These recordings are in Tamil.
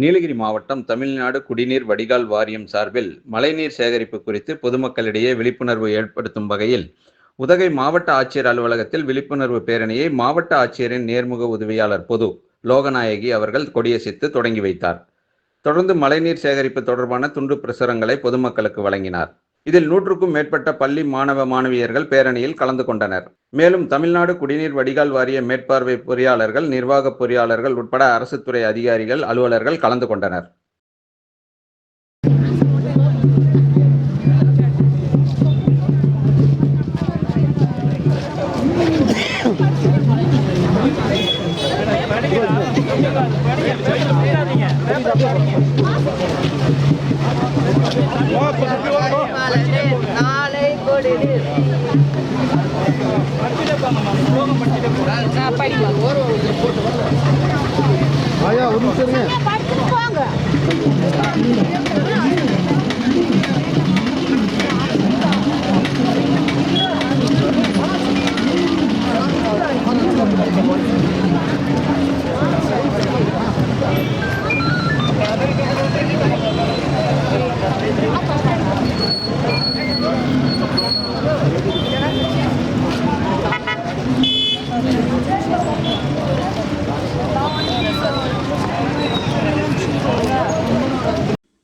நீலகிரி மாவட்டம் தமிழ்நாடு குடிநீர் வடிகால் வாரியம் சார்பில் மழைநீர் சேகரிப்பு குறித்து பொதுமக்களிடையே விழிப்புணர்வு ஏற்படுத்தும் வகையில் உதகை மாவட்ட ஆட்சியர் அலுவலகத்தில் விழிப்புணர்வு பேரணியை மாவட்ட ஆட்சியரின் நேர்முக உதவியாளர் பொது லோகநாயகி அவர்கள் கொடியசைத்து தொடங்கி வைத்தார். தொடர்ந்து மழைநீர் சேகரிப்பு தொடர்பான துண்டு பிரசுரங்களை பொதுமக்களுக்கு வழங்கினார். இதில் 100க்கும் மேற்பட்ட பள்ளி மாணவ மாணவியர்கள் பேரணியில் கலந்து கொண்டனர். மேலும் தமிழ்நாடு குடிநீர் வடிகால் வாரிய மேற்பார்வை பொறியாளர்கள், நிர்வாக பொறியாளர்கள் உட்பட அரசு துறை அதிகாரிகள், அலுவலர்கள் கலந்து கொண்டனர்.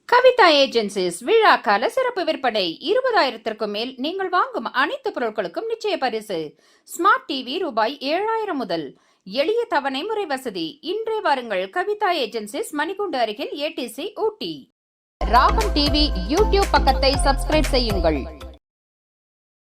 கவிதா ஏஜென்சிஸ் விழாக்கால சிறப்பு விற்பனை 20,000க்கும் மேல் நீங்கள் வாங்கும் அனைத்து பொருட்களுக்கும் நிச்சய பரிசு. ஸ்மார்ட் டிவி ரூபாய் 7,000 முதல். எளிய தவணை முறை வசதி. இன்றே வாருங்கள். கவிதா ஏஜென்சிஸ், மணிக்கூண்டு அருகில், ATC, ஊட்டி. ராகம் டிவி யூடியூப் பக்கத்தை சப்ஸ்கிரைப் செய்யுங்கள்.